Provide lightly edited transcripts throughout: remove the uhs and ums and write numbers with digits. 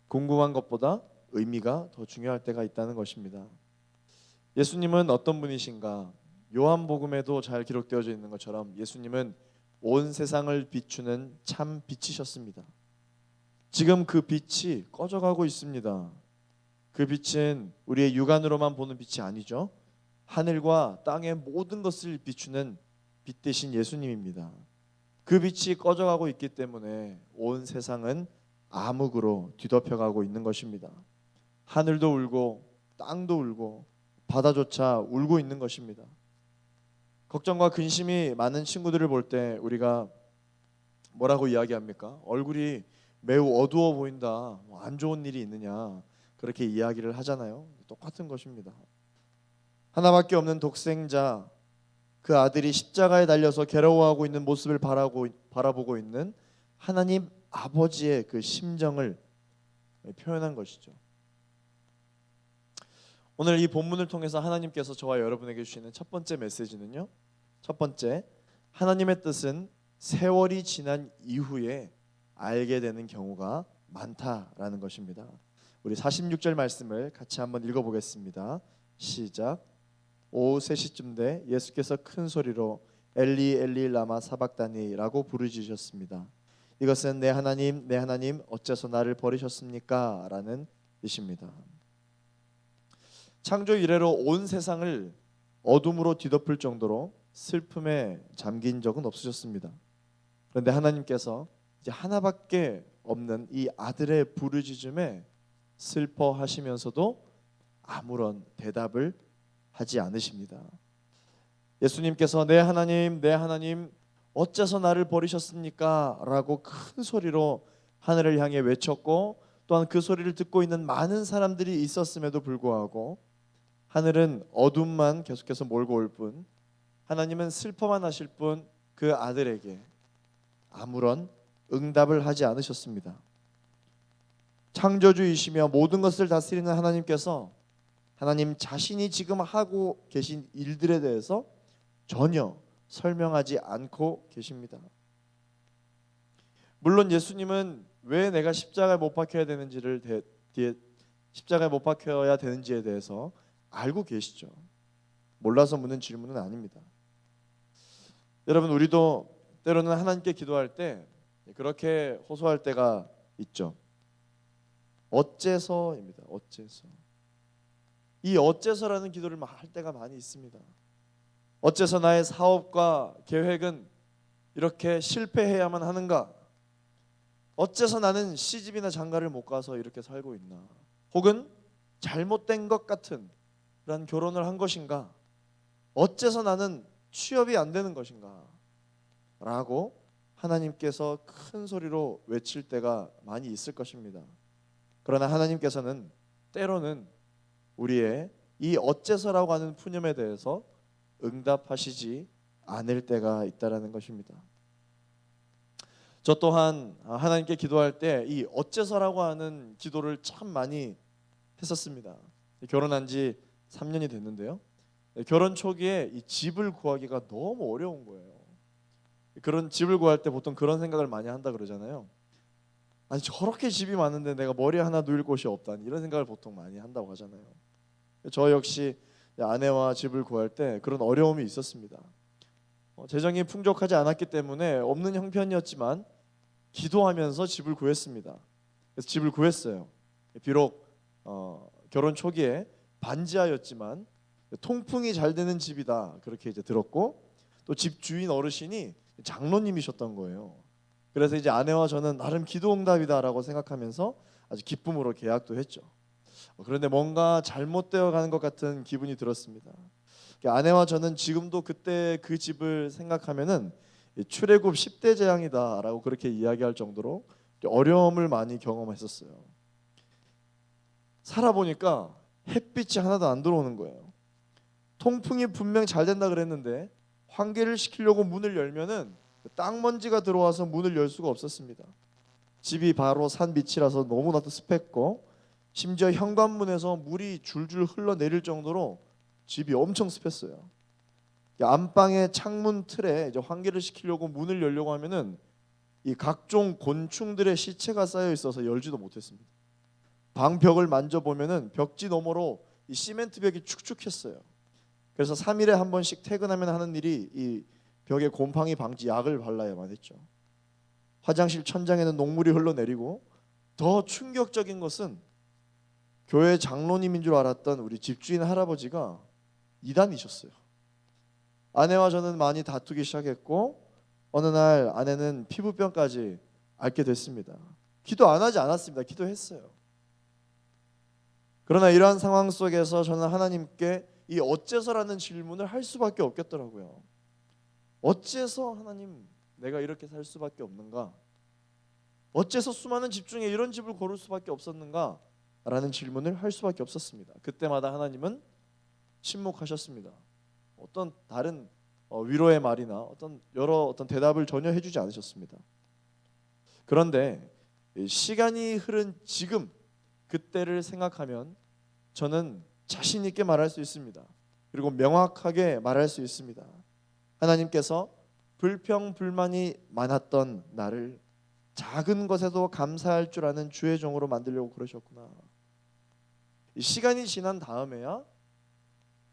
궁금한 것보다 의미가 더 중요할 때가 있다는 것입니다. 예수님은 어떤 분이신가? 요한복음에도 잘 기록되어져 있는 것처럼 예수님은 온 세상을 비추는 참 빛이셨습니다. 지금 그 빛이 꺼져가고 있습니다. 그 빛은 우리의 육안으로만 보는 빛이 아니죠. 하늘과 땅의 모든 것을 비추는 빛 대신 예수님입니다. 그 빛이 꺼져가고 있기 때문에 온 세상은 암흑으로 뒤덮여가고 있는 것입니다. 하늘도 울고 땅도 울고 바다조차 울고 있는 것입니다. 걱정과 근심이 많은 친구들을 볼 때 우리가 뭐라고 이야기합니까? 얼굴이 매우 어두워 보인다. 안 좋은 일이 있느냐? 그렇게 이야기를 하잖아요. 똑같은 것입니다. 하나밖에 없는 독생자, 그 아들이 십자가에 달려서 괴로워하고 있는 모습을 바라보고 있는 하나님 아버지의 그 심정을 표현한 것이죠. 오늘 이 본문을 통해서 하나님께서 저와 여러분에게 주시는 첫 번째 메시지는요, 첫 번째, 하나님의 뜻은 세월이 지난 이후에 알게 되는 경우가 많다라는 것입니다. 우리 46절 말씀을 같이 한번 읽어보겠습니다. 시작. 오후 3시쯤 돼 예수께서 큰 소리로 엘리 엘리 라마 사박다니라고 부르짖으셨습니다. 이것은 내 하나님 어째서 나를 버리셨습니까? 라는 뜻입니다. 창조 이래로 온 세상을 어둠으로 뒤덮을 정도로 슬픔에 잠긴 적은 없으셨습니다. 그런데 하나님께서 이제 하나밖에 없는 이 아들의 부르짖음에 슬퍼하시면서도 아무런 대답을 하지 않으십니다. 예수님께서 내 하나님 어째서 나를 버리셨습니까? 라고 큰 소리로 하늘을 향해 외쳤고, 또한 그 소리를 듣고 있는 많은 사람들이 있었음에도 불구하고 하늘은 어둠만 계속해서 몰고 올 뿐, 하나님은 슬퍼만 하실 뿐 그 아들에게 아무런 응답을 하지 않으셨습니다. 창조주이시며 모든 것을 다스리는 하나님께서 하나님 자신이 지금 하고 계신 일들에 대해서 전혀 설명하지 않고 계십니다. 물론 예수님은 왜 내가 십자가에 못 박혀야 되는지를 십자가에 못 박혀야 되는지에 대해서 알고 계시죠. 몰라서 묻는 질문은 아닙니다. 여러분, 우리도 때로는 하나님께 기도할 때 그렇게 호소할 때가 있죠. 어째서입니다. 어째서. 이 어째서라는 기도를 할 때가 많이 있습니다. 어째서 나의 사업과 계획은 이렇게 실패해야만 하는가? 어째서 나는 시집이나 장가를 못 가서 이렇게 살고 있나? 혹은 잘못된 것 같은 그런 결혼을 한 것인가? 어째서 나는 취업이 안 되는 것인가? 라고 하나님께서 큰 소리로 외칠 때가 많이 있을 것입니다. 그러나 하나님께서는 때로는 우리의 이 어째서라고 하는 푸념에 대해서 응답하시지 않을 때가 있다라는 것입니다. 저 또한 하나님께 기도할 때 이 어째서라고 하는 기도를 참 많이 했었습니다. 결혼한 지 3년이 됐는데요. 결혼 초기에 이 집을 구하기가 너무 어려운 거예요. 그런 집을 구할 때 보통 그런 생각을 많이 한다 그러잖아요. 아니, 저렇게 집이 많은데 내가 머리 하나 누일 곳이 없다니, 이런 생각을 보통 많이 한다고 하잖아요. 저 역시 아내와 집을 구할 때 그런 어려움이 있었습니다. 재정이 풍족하지 않았기 때문에 없는 형편이었지만 기도하면서 집을 구했습니다. 그래서 집을 구했어요. 비록 결혼 초기에 반지하였지만 통풍이 잘 되는 집이다, 그렇게 이제 들었고, 또 집 주인 어르신이 장로님이셨던 거예요. 그래서 이제 아내와 저는 나름 기도 응답이다라고 생각하면서 아주 기쁨으로 계약도 했죠. 그런데 뭔가 잘못되어 가는 것 같은 기분이 들었습니다. 아내와 저는 지금도 그때 그 집을 생각하면은 출애굽 10대 재앙이다라고 그렇게 이야기할 정도로 어려움을 많이 경험했었어요. 살아보니까 햇빛이 하나도 안 들어오는 거예요. 통풍이 분명 잘 된다 그랬는데 환기를 시키려고 문을 열면은 땅먼지가 들어와서 문을 열 수가 없었습니다. 집이 바로 산 밑이라서 너무나도 습했고, 심지어 현관문에서 물이 줄줄 흘러내릴 정도로 집이 엄청 습했어요. 안방의 창문 틀에 이제 환기를 시키려고 문을 열려고 하면은 이 각종 곤충들의 시체가 쌓여 있어서 열지도 못했습니다. 방벽을 만져보면은 벽지 너머로 이 시멘트 벽이 축축했어요. 그래서 3일에 한 번씩 퇴근하면 하는 일이 이 벽에 곰팡이 방지 약을 발라야만 했죠. 화장실 천장에는 녹물이 흘러내리고 더 충격적인 것은 교회 장로님인 줄 알았던 우리 집주인 할아버지가 이단이셨어요. 아내와 저는 많이 다투기 시작했고 어느 날 아내는 피부병까지 앓게 됐습니다. 기도 안 하지 않았습니다. 기도했어요. 그러나 이러한 상황 속에서 저는 하나님께 이 어째서라는 질문을 할 수밖에 없겠더라고요. 어째서 하나님 내가 이렇게 살 수밖에 없는가? 어째서 수많은 집 중에 이런 집을 고를 수밖에 없었는가? 라는 질문을 할 수밖에 없었습니다. 그때마다 하나님은 침묵하셨습니다. 어떤 다른 위로의 말이나 어떤 대답을 전혀 해주지 않으셨습니다. 그런데 시간이 흐른 지금 그때를 생각하면 저는 자신 있게 말할 수 있습니다. 그리고 명확하게 말할 수 있습니다. 하나님께서 불평불만이 많았던 나를 작은 것에도 감사할 줄 아는 주의 종으로 만들려고 그러셨구나. 시간이 지난 다음에야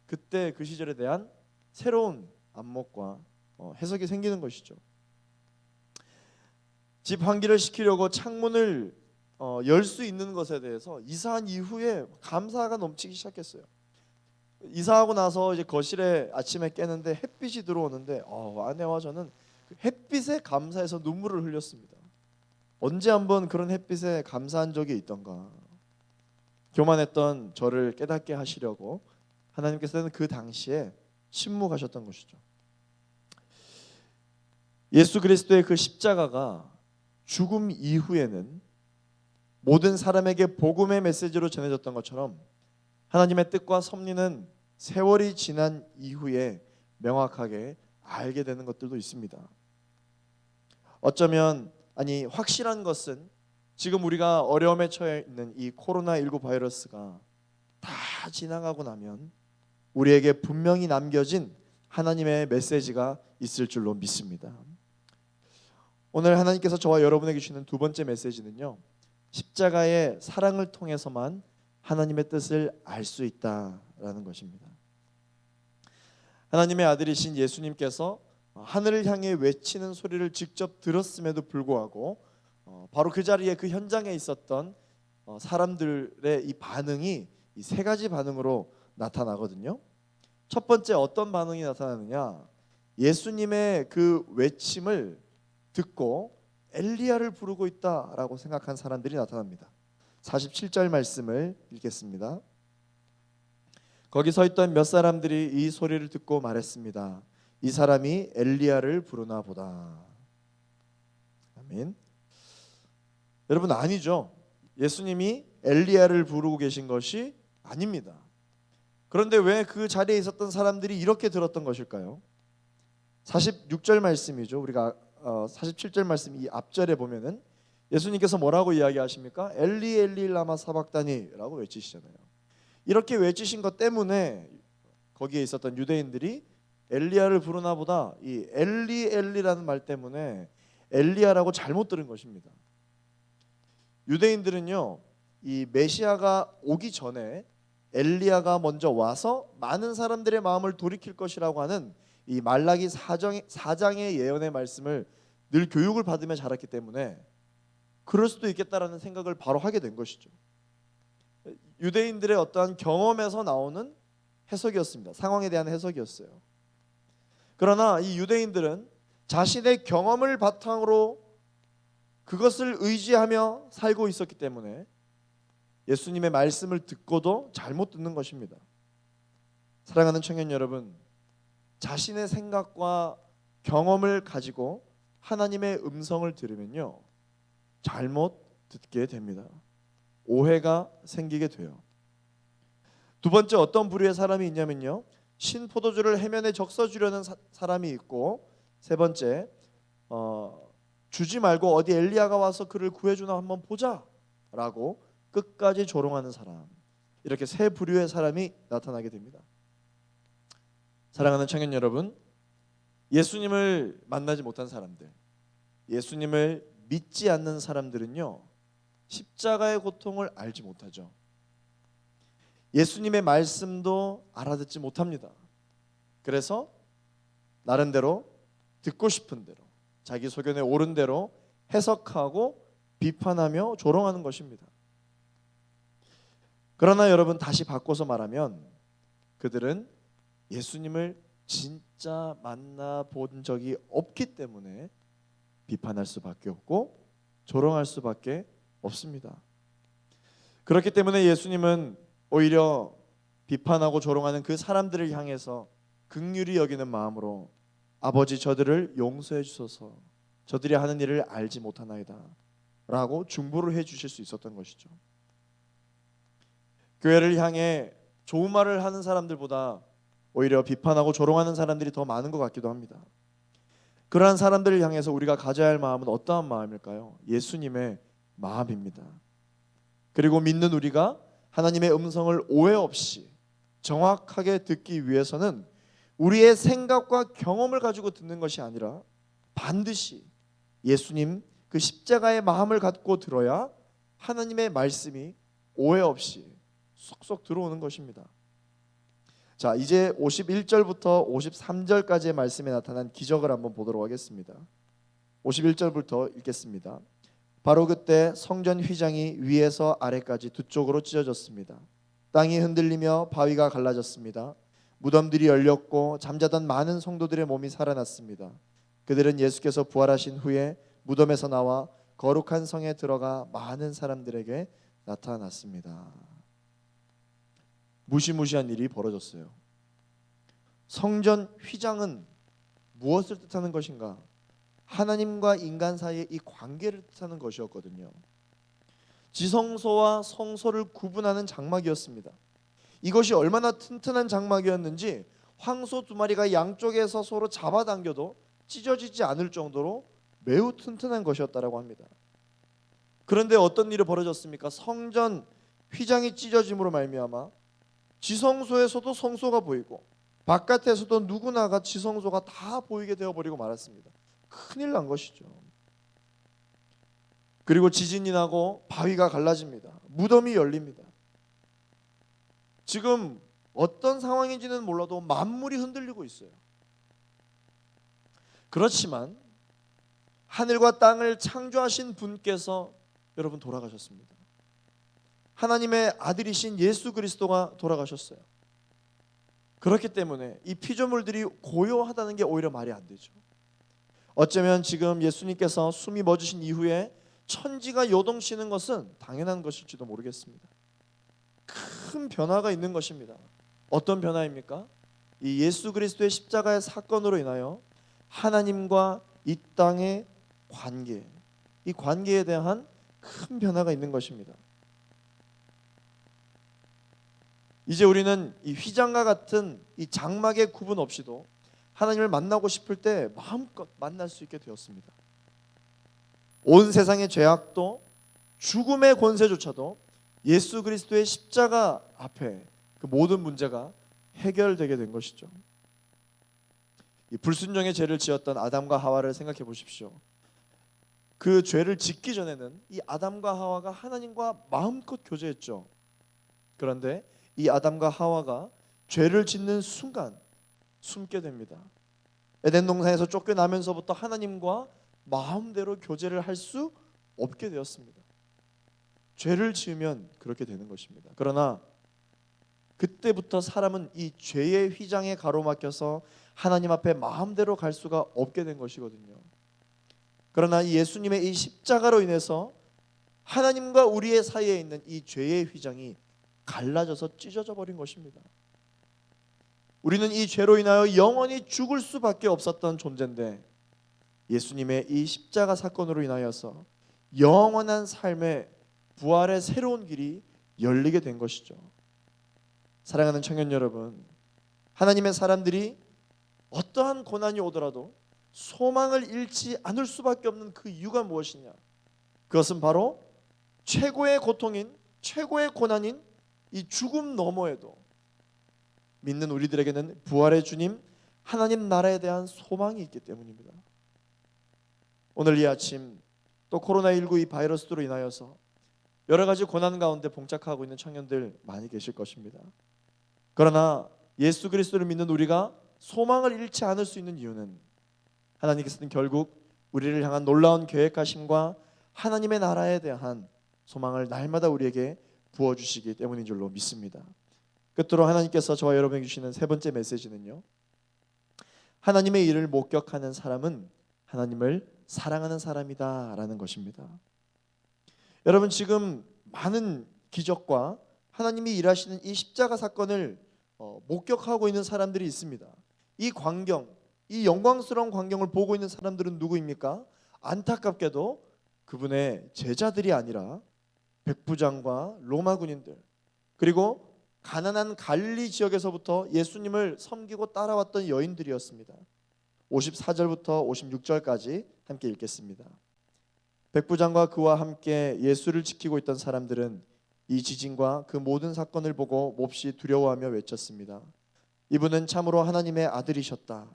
그때 그 시절에 대한 새로운 안목과 해석이 생기는 것이죠. 집 환기를 시키려고 창문을 열 수 있는 것에 대해서 이사한 이후에 감사가 넘치기 시작했어요. 이사하고 나서 이제 거실에 아침에 깨는데 햇빛이 들어오는데 아내와 저는 그 햇빛에 감사해서 눈물을 흘렸습니다. 언제 한번 그런 햇빛에 감사한 적이 있던가. 교만했던 저를 깨닫게 하시려고 하나님께서는 그 당시에 침묵하셨던 것이죠. 예수 그리스도의 그 십자가가 죽음 이후에는 모든 사람에게 복음의 메시지로 전해졌던 것처럼 하나님의 뜻과 섭리는 세월이 지난 이후에 명확하게 알게 되는 것들도 있습니다. 어쩌면 확실한 것은 지금 우리가 어려움에 처해 있는 이 코로나19 바이러스가 다 지나가고 나면 우리에게 분명히 남겨진 하나님의 메시지가 있을 줄로 믿습니다. 오늘 하나님께서 저와 여러분에게 주시는 두 번째 메시지는요, 십자가의 사랑을 통해서만 하나님의 뜻을 알 수 있다라는 것입니다. 하나님의 아들이신 예수님께서 하늘을 향해 외치는 소리를 직접 들었음에도 불구하고 바로 그 자리에 그 현장에 있었던 사람들의 이 반응이 이 세 가지 반응으로 나타나거든요. 첫 번째 어떤 반응이 나타나느냐? 예수님의 그 외침을 듣고 엘리야를 부르고 있다라고 생각한 사람들이 나타납니다. 47절 말씀을 읽겠습니다. 거기 서 있던 몇 사람들이 이 소리를 듣고 말했습니다. 이 사람이 엘리야를 부르나 보다. 아멘. 여러분, 아니죠. 예수님이 엘리야를 부르고 계신 것이 아닙니다. 그런데 왜 그 자리에 있었던 사람들이 이렇게 들었던 것일까요? 46절 말씀이죠. 우리가 47절 말씀 이 앞절에 보면은 예수님께서 뭐라고 이야기하십니까? 엘리 엘리 라마 사박다니라고 외치시잖아요. 이렇게 외치신 것 때문에 거기에 있었던 유대인들이 엘리야를 부르나 보다, 이 엘리 엘리라는 말 때문에 엘리야라고 잘못 들은 것입니다. 유대인들은요, 이 메시아가 오기 전에 엘리야가 먼저 와서 많은 사람들의 마음을 돌이킬 것이라고 하는 이 말라기 4장의 예언의 말씀을 늘 교육을 받으며 자랐기 때문에 그럴 수도 있겠다라는 생각을 바로 하게 된 것이죠. 유대인들의 어떠한 경험에서 나오는 해석이었습니다. 상황에 대한 해석이었어요. 그러나 이 유대인들은 자신의 경험을 바탕으로 그것을 의지하며 살고 있었기 때문에 예수님의 말씀을 듣고도 잘못 듣는 것입니다. 사랑하는 청년 여러분, 자신의 생각과 경험을 가지고 하나님의 음성을 들으면요, 잘못 듣게 됩니다. 오해가 생기게 돼요. 두 번째, 어떤 부류의 사람이 있냐면요, 신포도주를 해면에 적셔 주려는 사람이 있고, 세 번째, 주지 말고 어디 엘리야가 와서 그를 구해주나 한번 보자라고 끝까지 조롱하는 사람, 이렇게 세 부류의 사람이 나타나게 됩니다. 사랑하는 청년 여러분, 예수님을 만나지 못한 사람들, 예수님을 믿지 않는 사람들은요, 십자가의 고통을 알지 못하죠. 예수님의 말씀도 알아듣지 못합니다. 그래서 나름대로 듣고 싶은 대로 자기 소견에 옳은 대로 해석하고 비판하며 조롱하는 것입니다. 그러나 여러분, 다시 바꿔서 말하면 그들은 예수님을 진짜 만나본 적이 없기 때문에 비판할 수밖에 없고 조롱할 수밖에 없습니다. 그렇기 때문에 예수님은 오히려 비판하고 조롱하는 그 사람들을 향해서 긍휼히 여기는 마음으로 아버지, 저들을 용서해 주소서, 저들이 하는 일을 알지 못하나이다 라고 중보를 해 주실 수 있었던 것이죠. 교회를 향해 좋은 말을 하는 사람들보다 오히려 비판하고 조롱하는 사람들이 더 많은 것 같기도 합니다. 그러한 사람들을 향해서 우리가 가져야 할 마음은 어떠한 마음일까요? 예수님의 마음입니다. 그리고 믿는 우리가 하나님의 음성을 오해 없이 정확하게 듣기 위해서는 우리의 생각과 경험을 가지고 듣는 것이 아니라 반드시 예수님 그 십자가의 마음을 갖고 들어야 하나님의 말씀이 오해 없이 쏙쏙 들어오는 것입니다. 자, 이제 51절부터 53절까지의 말씀에 나타난 기적을 한번 보도록 하겠습니다. 51절부터 읽겠습니다. 바로 그때 성전 휘장이 위에서 아래까지 두 쪽으로 찢어졌습니다. 땅이 흔들리며 바위가 갈라졌습니다. 무덤들이 열렸고 잠자던 많은 성도들의 몸이 살아났습니다. 그들은 예수께서 부활하신 후에 무덤에서 나와 거룩한 성에 들어가 많은 사람들에게 나타났습니다. 무시무시한 일이 벌어졌어요. 성전 휘장은 무엇을 뜻하는 것인가? 하나님과 인간 사이의 이 관계를 뜻하는 것이었거든요. 지성소와 성소를 구분하는 장막이었습니다. 이것이 얼마나 튼튼한 장막이었는지 황소 두 마리가 양쪽에서 서로 잡아당겨도 찢어지지 않을 정도로 매우 튼튼한 것이었다라고 합니다. 그런데 어떤 일이 벌어졌습니까? 성전 휘장이 찢어짐으로 말미암아 지성소에서도 성소가 보이고 바깥에서도 누구나가 지성소가 다 보이게 되어버리고 말았습니다. 큰일 난 것이죠. 그리고 지진이 나고 바위가 갈라집니다. 무덤이 열립니다. 지금 어떤 상황인지는 몰라도 만물이 흔들리고 있어요. 그렇지만 하늘과 땅을 창조하신 분께서 여러분 돌아가셨습니다. 하나님의 아들이신 예수 그리스도가 돌아가셨어요. 그렇기 때문에 이 피조물들이 고요하다는 게 오히려 말이 안 되죠. 어쩌면 지금 예수님께서 숨이 멎으신 이후에 천지가 요동치는 것은 당연한 것일지도 모르겠습니다. 큰 변화가 있는 것입니다. 어떤 변화입니까? 이 예수 그리스도의 십자가의 사건으로 인하여 하나님과 이 땅의 관계, 이 관계에 대한 큰 변화가 있는 것입니다. 이제 우리는 이 휘장과 같은 이 장막의 구분 없이도 하나님을 만나고 싶을 때 마음껏 만날 수 있게 되었습니다. 온 세상의 죄악도 죽음의 권세조차도 예수 그리스도의 십자가 앞에 그 모든 문제가 해결되게 된 것이죠. 이 불순종의 죄를 지었던 아담과 하와를 생각해 보십시오. 그 죄를 짓기 전에는 이 아담과 하와가 하나님과 마음껏 교제했죠. 그런데 이 아담과 하와가 죄를 짓는 순간 숨게 됩니다. 에덴 동산에서 쫓겨나면서부터 하나님과 마음대로 교제를 할 수 없게 되었습니다. 죄를 지으면 그렇게 되는 것입니다. 그러나 그때부터 사람은 이 죄의 휘장에 가로막혀서 하나님 앞에 마음대로 갈 수가 없게 된 것이거든요. 그러나 이 예수님의 이 십자가로 인해서 하나님과 우리의 사이에 있는 이 죄의 휘장이 갈라져서 찢어져 버린 것입니다. 우리는 이 죄로 인하여 영원히 죽을 수밖에 없었던 존재인데 예수님의 이 십자가 사건으로 인하여서 영원한 삶의 부활의 새로운 길이 열리게 된 것이죠. 사랑하는 청년 여러분, 하나님의 사람들이 어떠한 고난이 오더라도 소망을 잃지 않을 수밖에 없는 그 이유가 무엇이냐? 그것은 바로 최고의 고통인, 최고의 고난인 이 죽음 너머에도 믿는 우리들에게는 부활의 주님 하나님 나라에 대한 소망이 있기 때문입니다. 오늘 이 아침 또 코로나19 이 바이러스로 인하여서 여러 가지 고난 가운데 봉착하고 있는 청년들 많이 계실 것입니다. 그러나 예수 그리스도를 믿는 우리가 소망을 잃지 않을 수 있는 이유는 하나님께서는 결국 우리를 향한 놀라운 계획하심과 하나님의 나라에 대한 소망을 날마다 우리에게 부어주시기 때문인 줄로 믿습니다. 끝으로 하나님께서 저와 여러분에게 주시는 세 번째 메시지는요, 하나님의 일을 목격하는 사람은 하나님을 사랑하는 사람이다 라는 것입니다. 여러분, 지금 많은 기적과 하나님이 일하시는 이 십자가 사건을 목격하고 있는 사람들이 있습니다. 이 광경, 이 영광스러운 광경을 보고 있는 사람들은 누구입니까? 안타깝게도 그분의 제자들이 아니라 백부장과 로마 군인들, 그리고 가난한 갈릴리 지역에서부터 예수님을 섬기고 따라왔던 여인들이었습니다. 54절부터 56절까지 함께 읽겠습니다. 백부장과 그와 함께 예수를 지키고 있던 사람들은 이 지진과 그 모든 사건을 보고 몹시 두려워하며 외쳤습니다. 이분은 참으로 하나님의 아들이셨다.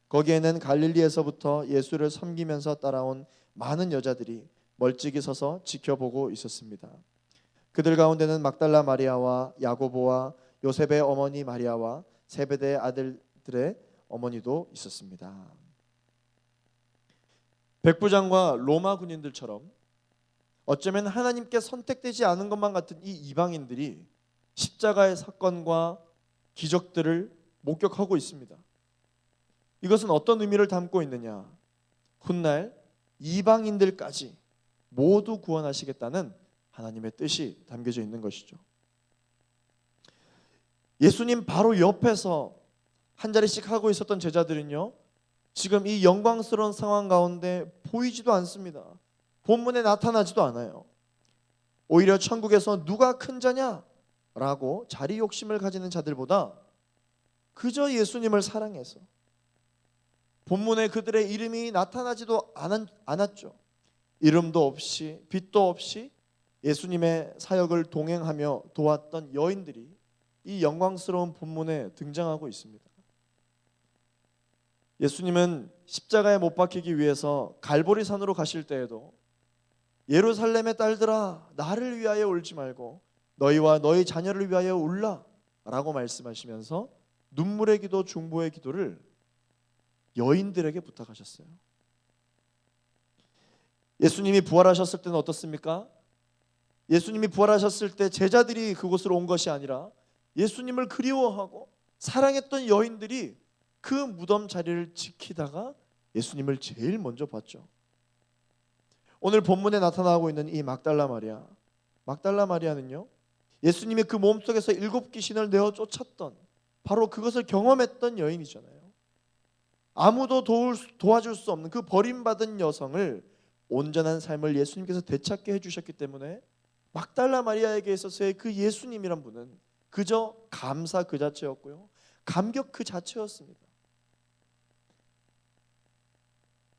거기에는 갈릴리에서부터 예수를 섬기면서 따라온 많은 여자들이 멀찍이 서서 지켜보고 있었습니다. 그들 가운데는 막달라 마리아와 야고보와 요셉의 어머니 마리아와 세베대의 아들들의 어머니도 있었습니다. 백부장과 로마 군인들처럼 어쩌면 하나님께 선택되지 않은 것만 같은 이 이방인들이 십자가의 사건과 기적들을 목격하고 있습니다. 이것은 어떤 의미를 담고 있느냐? 훗날 이방인들까지 모두 구원하시겠다는 하나님의 뜻이 담겨져 있는 것이죠. 예수님 바로 옆에서 한 자리씩 하고 있었던 제자들은요, 지금 이 영광스러운 상황 가운데 보이지도 않습니다. 본문에 나타나지도 않아요. 오히려 천국에서 누가 큰 자냐? 라고 자리 욕심을 가지는 자들보다 그저 예수님을 사랑해서 본문에 그들의 이름이 나타나지도 않았죠. 이름도 없이 빛도 없이 예수님의 사역을 동행하며 도왔던 여인들이 이 영광스러운 본문에 등장하고 있습니다. 예수님은 십자가에 못 박히기 위해서 갈보리산으로 가실 때에도 예루살렘의 딸들아, 나를 위하여 울지 말고 너희와 너희 자녀를 위하여 울라 라고 말씀하시면서 눈물의 기도, 중보의 기도를 여인들에게 부탁하셨어요. 예수님이 부활하셨을 때는 어떻습니까? 예수님이 부활하셨을 때 제자들이 그곳으로 온 것이 아니라 예수님을 그리워하고 사랑했던 여인들이 그 무덤 자리를 지키다가 예수님을 제일 먼저 봤죠. 오늘 본문에 나타나고 있는 이 막달라 마리아는요, 예수님이 그 몸속에서 7 귀신을 내어 쫓았던 바로 그것을 경험했던 여인이잖아요. 아무도 도와줄 수 없는 그 버림받은 여성을 온전한 삶을 예수님께서 되찾게 해주셨기 때문에 막달라 마리아에게 있어서의 그 예수님이란 분은 그저 감사 그 자체였고요, 감격 그 자체였습니다.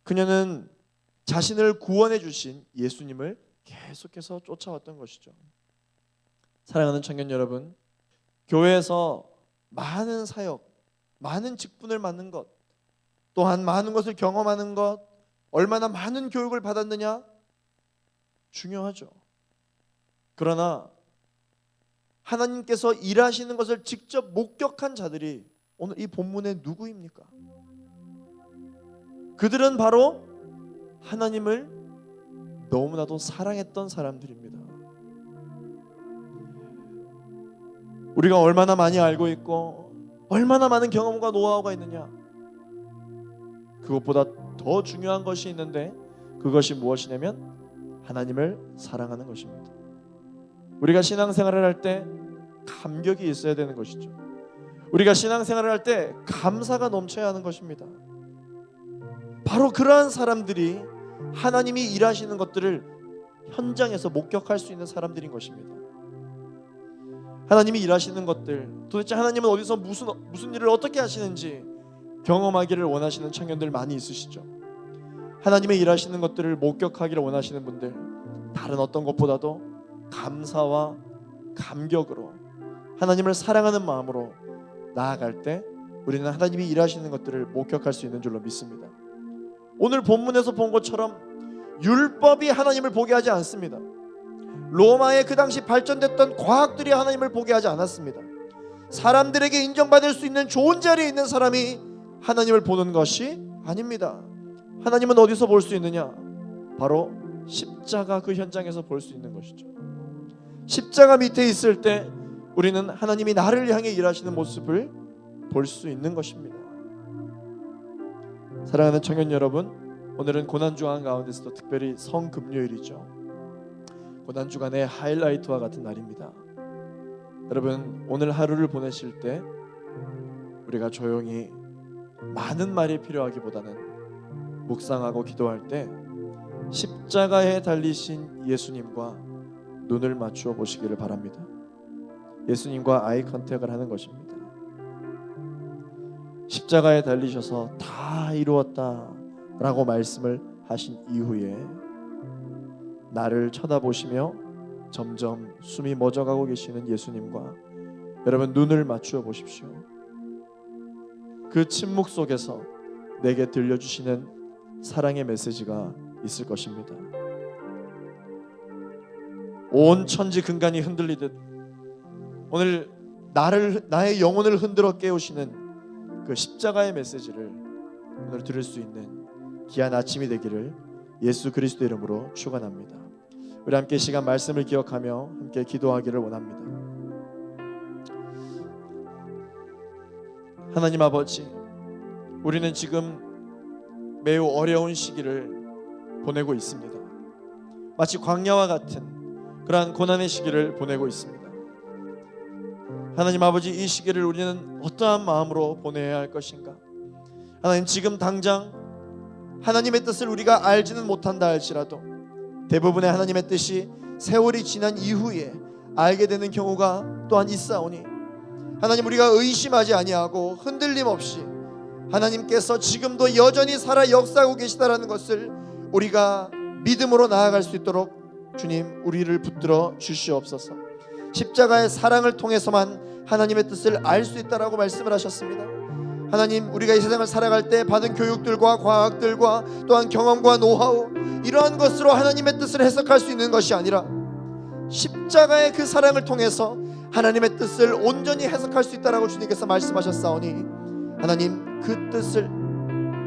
그녀는 자신을 구원해 주신 예수님을 계속해서 쫓아왔던 것이죠. 사랑하는 청년 여러분, 교회에서 많은 사역, 많은 직분을 맡는 것, 또한 많은 것을 경험하는 것, 얼마나 많은 교육을 받았느냐 중요하죠. 그러나 하나님께서 일하시는 것을 직접 목격한 자들이 오늘 이 본문에 누구입니까? 그들은 바로 하나님을 너무나도 사랑했던 사람들입니다. 우리가 얼마나 많이 알고 있고 얼마나 많은 경험과 노하우가 있느냐, 그것보다 더 중요한 것이 있는데 그것이 무엇이냐면 하나님을 사랑하는 것입니다. 우리가 신앙생활을 할 때 감격이 있어야 되는 것이죠. 우리가 신앙생활을 할 때 감사가 넘쳐야 하는 것입니다. 바로 그러한 사람들이 하나님이 일하시는 것들을 현장에서 목격할 수 있는 사람들인 것입니다. 하나님이 일하시는 것들, 도대체 하나님은 어디서 무슨 일을 어떻게 하시는지 경험하기를 원하시는 청년들 많이 있으시죠. 하나님의 일하시는 것들을 목격하기를 원하시는 분들, 다른 어떤 것보다도 감사와 감격으로 하나님을 사랑하는 마음으로 나아갈 때 우리는 하나님이 일하시는 것들을 목격할 수 있는 줄로 믿습니다. 오늘 본문에서 본 것처럼 율법이 하나님을 보게 하지 않습니다. 로마의 그 당시 발전됐던 과학들이 하나님을 보게 하지 않았습니다. 사람들에게 인정받을 수 있는 좋은 자리에 있는 사람이 하나님을 보는 것이 아닙니다. 하나님은 어디서 볼 수 있느냐? 바로 십자가 그 현장에서 볼 수 있는 것이죠. 십자가 밑에 있을 때 우리는 하나님이 나를 향해 일하시는 모습을 볼 수 있는 것입니다. 사랑하는 청년 여러분, 오늘은 고난주간 가운데서도 특별히 성금요일이죠. 고난주간의 하이라이트와 같은 날입니다. 여러분, 오늘 하루를 보내실 때 우리가 조용히 많은 말이 필요하기보다는 묵상하고 기도할 때 십자가에 달리신 예수님과 눈을 맞추어 보시기를 바랍니다. 예수님과 아이 컨택을 하는 것입니다. 십자가에 달리셔서 다 이루었다 라고 말씀을 하신 이후에 나를 쳐다보시며 점점 숨이 멎어가고 계시는 예수님과 여러분 눈을 맞추어 보십시오. 그 침묵 속에서 내게 들려주시는 사랑의 메시지가 있을 것입니다. 온 천지 근간이 흔들리듯 오늘 나의 영혼을 흔들어 깨우시는 그 십자가의 메시지를 오늘 들을 수 있는 귀한 아침이 되기를 예수 그리스도의 이름으로 축원합니다. 우리 함께 시간 말씀을 기억하며 함께 기도하기를 원합니다. 하나님 아버지, 우리는 지금 매우 어려운 시기를 보내고 있습니다. 마치 광야와 같은 그러한 고난의 시기를 보내고 있습니다. 하나님 아버지, 이 시기를 우리는 어떠한 마음으로 보내야 할 것인가? 하나님, 지금 당장 하나님의 뜻을 우리가 알지는 못한다 할지라도 대부분의 하나님의 뜻이 세월이 지난 이후에 알게 되는 경우가 또한 있사오니 하나님, 우리가 의심하지 아니하고 흔들림 없이 하나님께서 지금도 여전히 살아 역사하고 계시다라는 것을 우리가 믿음으로 나아갈 수 있도록 주님 우리를 붙들어 주시옵소서. 십자가의 사랑을 통해서만 하나님의 뜻을 알 수 있다라고 말씀을 하셨습니다. 하나님, 우리가 이 세상을 살아갈 때 받은 교육들과 과학들과 또한 경험과 노하우, 이러한 것으로 하나님의 뜻을 해석할 수 있는 것이 아니라 십자가의 그 사랑을 통해서 하나님의 뜻을 온전히 해석할 수 있다라고 주님께서 말씀하셨사오니 하나님, 그 뜻을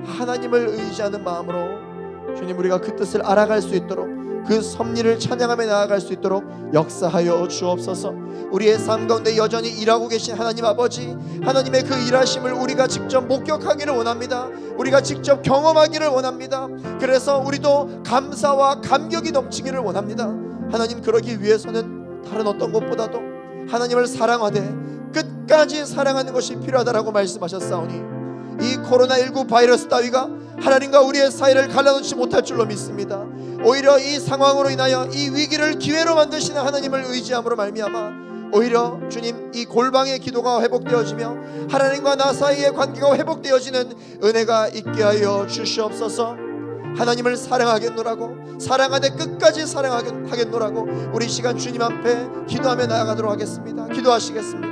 하나님을 의지하는 마음으로 주님 우리가 그 뜻을 알아갈 수 있도록 그 섭리를 찬양하며 나아갈 수 있도록 역사하여 주옵소서. 우리의 삶 가운데 여전히 일하고 계신 하나님 아버지, 하나님의 그 일하심을 우리가 직접 목격하기를 원합니다. 우리가 직접 경험하기를 원합니다. 그래서 우리도 감사와 감격이 넘치기를 원합니다. 하나님, 그러기 위해서는 다른 어떤 것보다도 하나님을 사랑하되 끝까지 사랑하는 것이 필요하다라고 말씀하셨사오니 이 코로나19 바이러스 따위가 하나님과 우리의 사이를 갈라놓지 못할 줄로 믿습니다. 오히려 이 상황으로 인하여 이 위기를 기회로 만드시는 하나님을 의지함으로 말미암아 오히려 주님 이 골방의 기도가 회복되어지며 하나님과 나 사이의 관계가 회복되어지는 은혜가 있게 하여 주시옵소서. 하나님을 사랑하겠노라고, 사랑하되 끝까지 사랑하겠노라고 우리 시간 주님 앞에 기도하며 나아가도록 하겠습니다. 기도하시겠습니다.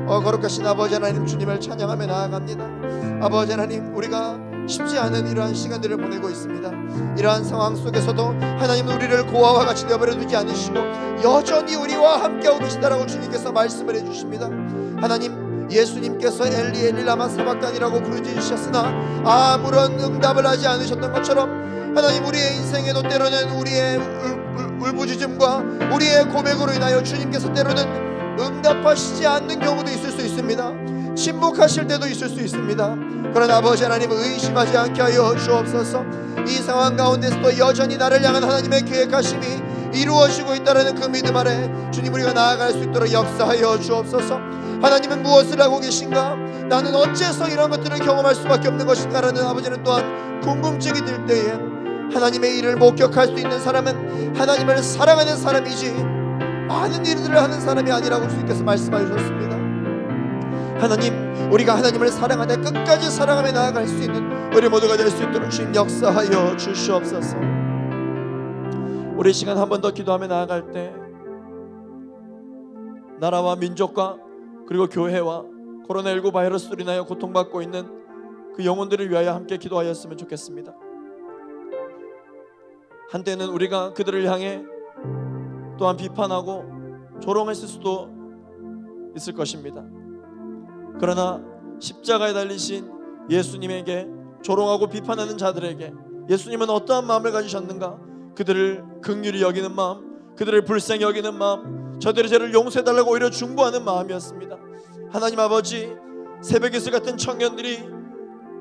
거룩하신 아버지 하나님, 주님을 찬양하며 나아갑니다. 아버지 하나님, 우리가 쉽지 않은 이러한 시간들을 보내고 있습니다. 이러한 상황 속에서도 하나님은 우리를 고아와 같이 내버려 두지 않으시고 여전히 우리와 함께하고 계시다라고 주님께서 말씀을 해주십니다. 하나님, 예수님께서 엘리 엘리 라마 사박단이라고 부르짖으셨으나 아무런 응답을 하지 않으셨던 것처럼 하나님, 우리의 인생에도 때로는 우리의 울부짖음과 우리의 고백으로 인하여 주님께서 때로는 응답하시지 않는 경우도 있을 수 있습니다. 침묵하실 때도 있을 수 있습니다. 그러나 아버지 하나님, 의심하지 않게 하여 주옵소서. 이 상황 가운데서도 여전히 나를 향한 하나님의 계획하심이 이루어지고 있다는 그 믿음 아래 주님 우리가 나아갈 수 있도록 역사하여 주옵소서. 하나님은 무엇을 하고 계신가? 나는 어째서 이런 것들을 경험할 수밖에 없는 것인가? 라는 아버지는 또한 궁금증이 들 때에 하나님의 일을 목격할 수 있는 사람은 하나님을 사랑하는 사람이지 많은 일들을 하는 사람이 아니라고 주님께서 말씀해 주셨습니다. 하나님, 우리가 하나님을 사랑하되 끝까지 사랑하며 나아갈 수 있는 우리 모두가 될 수 있도록 주님 역사하여 주시옵소서. 우리 시간 한 번 더 기도하며 나아갈 때 나라와 민족과 그리고 교회와 코로나19 바이러스로 인하여 고통받고 있는 그 영혼들을 위하여 함께 기도하였으면 좋겠습니다. 한때는 우리가 그들을 향해 또한 비판하고 조롱했을 수도 있을 것입니다. 그러나 십자가에 달리신 예수님에게 조롱하고 비판하는 자들에게 예수님은 어떠한 마음을 가지셨는가? 그들을 긍휼히 여기는 마음, 그들을 불쌍히 여기는 마음, 저들의 죄를 용서해달라고 오히려 중보하는 마음이었습니다. 하나님 아버지, 새벽이슬 같은 청년들이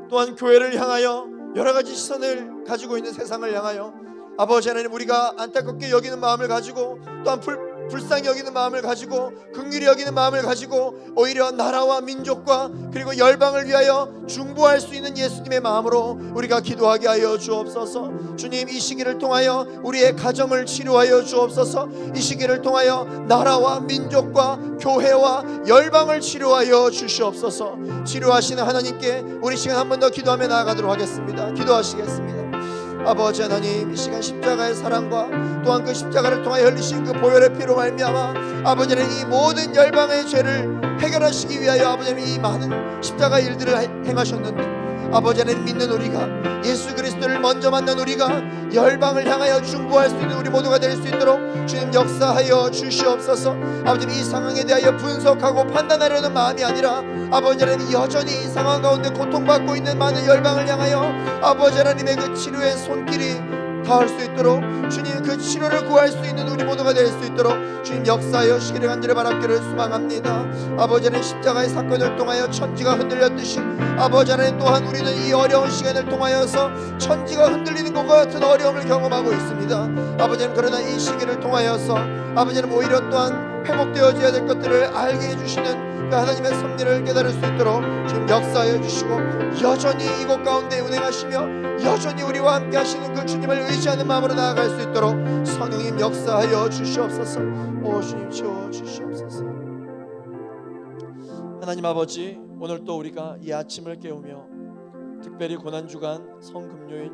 또한 교회를 향하여 여러 가지 시선을 가지고 있는 세상을 향하여 아버지 하나님, 우리가 안타깝게 여기는 마음을 가지고 또한 불쌍히 여기는 마음을 가지고 긍휼히 여기는 마음을 가지고 오히려 나라와 민족과 그리고 열방을 위하여 중보할 수 있는 예수님의 마음으로 우리가 기도하게 하여 주옵소서. 주님, 이 시기를 통하여 우리의 가정을 치료하여 주옵소서. 이 시기를 통하여 나라와 민족과 교회와 열방을 치료하여 주시옵소서. 치료하시는 하나님께 우리 시간 한 번 더 기도하며 나아가도록 하겠습니다. 기도하시겠습니다. 아버지 하나님, 이 시간 십자가의 사랑과 또한 그 십자가를 통하여 흘리신 그 보혈의 피로 말미암아 아버지 하나님, 이 모든 열방의 죄를 해결하시기 위하여 아버지 하나님 이 많은 십자가 일들을 행하셨는데 아버지 하나님, 믿는 우리가 예수 그리스도를 먼저 만난 우리가 열방을 향하여 중보할 수 있는 우리 모두가 될 수 있도록 주님 역사하여 주시옵소서. 아버지, 이 상황에 대하여 분석하고 판단하려는 마음이 아니라 아버지 하나님, 여전히 이 상황 가운데 고통받고 있는 많은 열방을 향하여 아버지 하나님의 그 치료의 손길이 닿을 수 있도록 주님 그 치료를 구할 수 있는 우리 모두가 될 수 있도록 주님 역사하여 주시기를 간절히 바랍기를 소망합니다. 아버지 하나님, 십자가의 사건을 통하여 천지가 흔들렸듯이 아버지 하나님, 또한 우리는 이 어려운 시간을 통하여서 천지가 흔들리는 것과 같은 어려움을 경험하고 있습니다. 아버지 하나님, 그러나 이 시기를 통하여서 아버지 하나님 오히려 또한 회복되어져야 될 것들을 알게 해주시는 그 하나님의 섭리를 깨달을 수 있도록 지금 역사하여 주시고 여전히 이곳 가운데 운행하시며 여전히 우리와 함께 하시는 그 주님을 의지하는 마음으로 나아갈 수 있도록 성령님 역사하여 주시옵소서. 오 주님 채워 주시옵소서. 하나님 아버지, 오늘 또 우리가 이 아침을 깨우며 특별히 고난주간 성금요일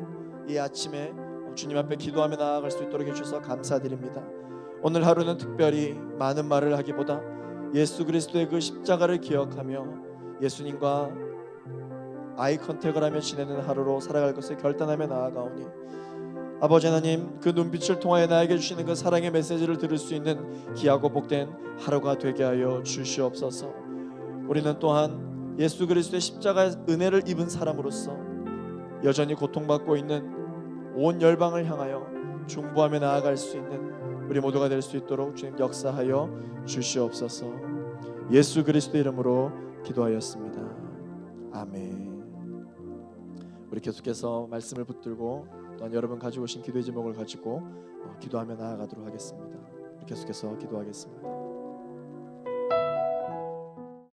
이 아침에 주님 앞에 기도하며 나아갈 수 있도록 해주셔서 감사드립니다. 오늘 하루는 특별히 많은 말을 하기보다 예수 그리스도의 그 십자가를 기억하며 예수님과 아이 컨택을 하며 지내는 하루로 살아갈 것을 결단하며 나아가오니 아버지 하나님, 그 눈빛을 통하여 나에게 주시는 그 사랑의 메시지를 들을 수 있는 귀하고 복된 하루가 되게 하여 주시옵소서. 우리는 또한 예수 그리스도의 십자가의 은혜를 입은 사람으로서 여전히 고통받고 있는 온 열방을 향하여 중보하며 나아갈 수 있는 우리 모두가 될 수 있도록 주님 역사하여 주시옵소서. 예수 그리스도 이름으로 기도하였습니다. 아멘. 우리 계속해서 말씀을 붙들고 또한 여러분 가지고 오신 기도의 제목을 가지고 기도하며 나아가도록 하겠습니다. 우리 계속해서 기도하겠습니다.